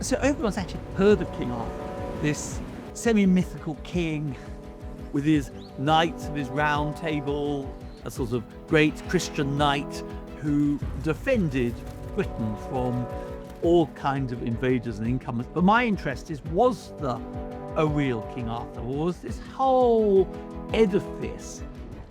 So everyone's actually heard of King Arthur, this semi-mythical king with his knights of his round table, a sort of great Christian knight who defended Britain from all kinds of invaders and incomers. But my interest is, was there a real King Arthur? Or was this whole edifice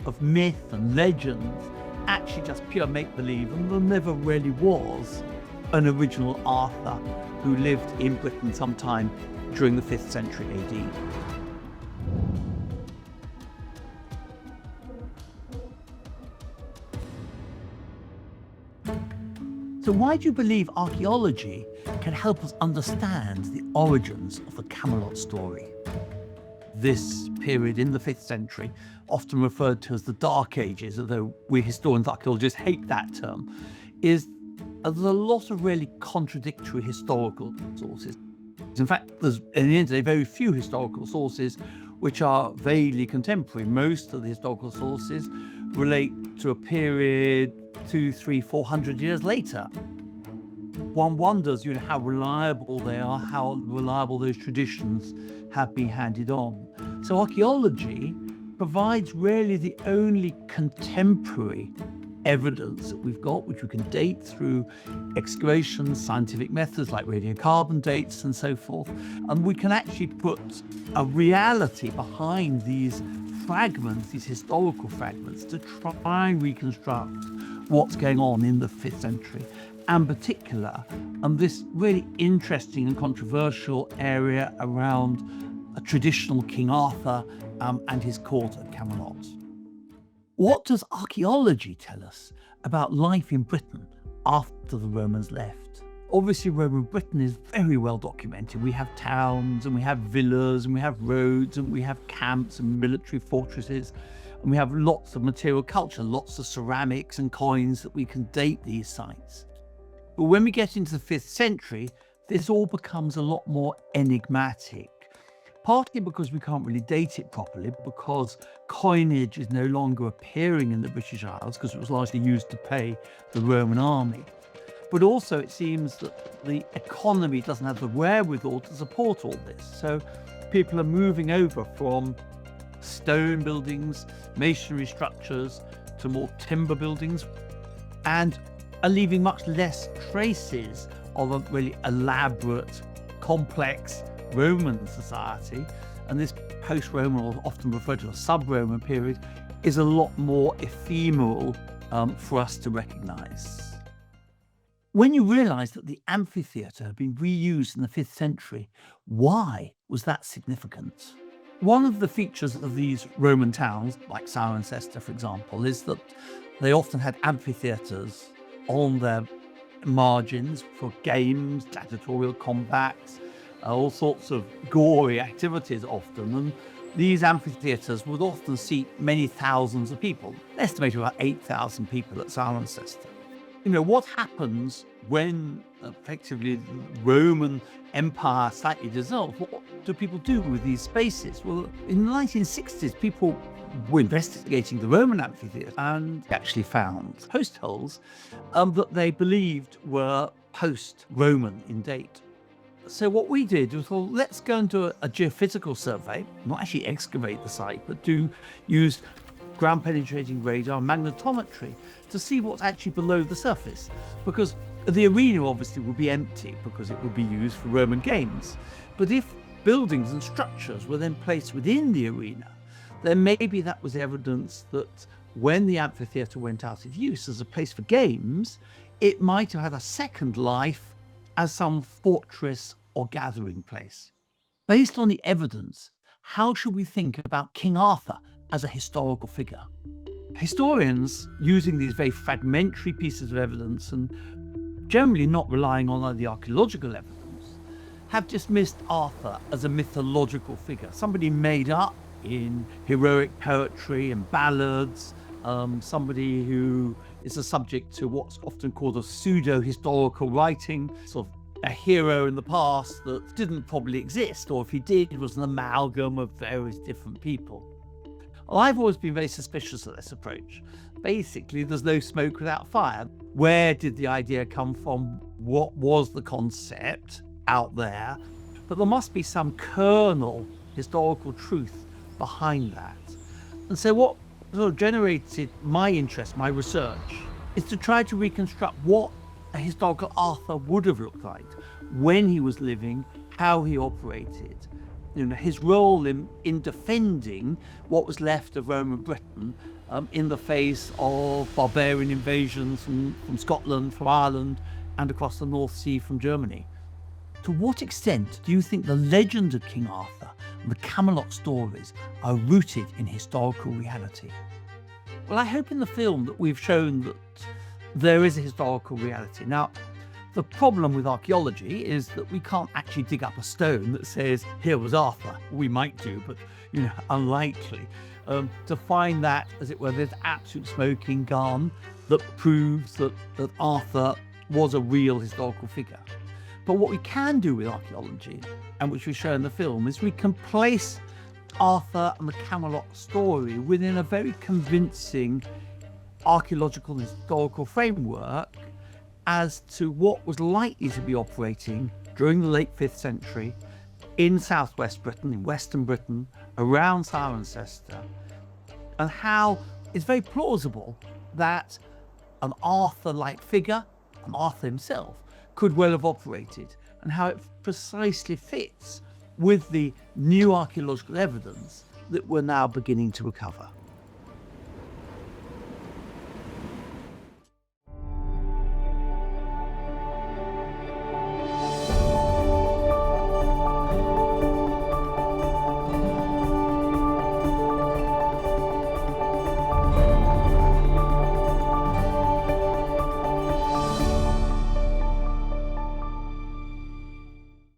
of myth and legends actually just pure make-believe, and there never really was an original Arthur who lived in Britain sometime during the 5th century AD? So why do you believe archaeology can help us understand the origins of the Camelot story? This period in the 5th century, often referred to as the Dark Ages, although we historians, archaeologists hate that term, there's a lot of really contradictory historical sources. In fact, there's, in the end of the day, very few historical sources which are vaguely contemporary. Most of the historical sources relate to a period 200, 300, 400 years later. One wonders, how reliable they are, how reliable those traditions have been handed on. So archaeology provides really the only contemporary evidence that we've got, which we can date through excavations, scientific methods like radiocarbon dates and so forth. And we can actually put a reality behind these fragments, these historical fragments, to try and reconstruct what's going on in the 5th century, and particular, this really interesting and controversial area around a traditional King Arthur and his court at Camelot. What does archaeology tell us about life in Britain after the Romans left? Obviously, Roman Britain is very well documented. We have towns, and we have villas, and we have roads, and we have camps and military fortresses, and we have lots of material culture, lots of ceramics and coins that we can date these sites. But when we get into the 5th century, this all becomes a lot more enigmatic. Partly because we can't really date it properly, because coinage is no longer appearing in the British Isles because it was largely used to pay the Roman army. But also it seems that the economy doesn't have the wherewithal to support all this. So people are moving over from stone buildings, masonry structures, to more timber buildings, and are leaving much less traces of a really elaborate, complex Roman society. And this post-Roman, or often referred to as sub-Roman period, is a lot more ephemeral for us to recognize. When you realize that the amphitheatre had been reused in the 5th century, why was that significant? One of the features of these Roman towns, like Cirencester, for example, is that they often had amphitheatres on their margins for games, gladiatorial combats, all sorts of gory activities often. And these amphitheatres would often seat many thousands of people, estimated about 8,000 people at Cirencester. What happens when effectively the Roman Empire slightly dissolves? What do people do with these spaces? Well, in the 1960s, people were investigating the Roman amphitheatre and actually found post holes that they believed were post-Roman in date. So what we did was, well, let's go and do a geophysical survey, not actually excavate the site, but use ground penetrating radar and magnetometry to see what's actually below the surface. Because the arena obviously would be empty because it would be used for Roman games. But if buildings and structures were then placed within the arena, then maybe that was evidence that when the amphitheatre went out of use as a place for games, it might have had a second life as some fortress or gathering place. Based on the evidence, how should we think about King Arthur as a historical figure? Historians, using these very fragmentary pieces of evidence and generally not relying on the archaeological evidence, have dismissed Arthur as a mythological figure, somebody made up in heroic poetry and ballads, somebody who is a subject to what's often called a pseudo-historical writing, sort of a hero in the past that didn't probably exist, or if he did, it was an amalgam of various different people. Well, I've always been very suspicious of this approach. Basically, there's no smoke without fire. Where did the idea come from? What was the concept? out there, but there must be some kernel historical truth behind that. And so what sort of generated my interest, my research, is to try to reconstruct what a historical Arthur would have looked like when he was living, how he operated, his role in defending what was left of Roman Britain in the face of barbarian invasions from Scotland, from Ireland, and across the North Sea from Germany. To what extent do you think the legend of King Arthur and the Camelot stories are rooted in historical reality? Well, I hope in the film that we've shown that there is a historical reality. Now, the problem with archaeology is that we can't actually dig up a stone that says, here was Arthur. We might do, but, unlikely. To find that, as it were, there's absolute smoking gun that proves that Arthur was a real historical figure. But what we can do with archaeology, and which we show in the film, is we can place Arthur and the Camelot story within a very convincing archaeological and historical framework as to what was likely to be operating during the late 5th century in southwest Britain, in western Britain, around Cirencester, and how it's very plausible that an Arthur-like figure, an Arthur himself, could well have operated, and how it precisely fits with the new archaeological evidence that we're now beginning to recover.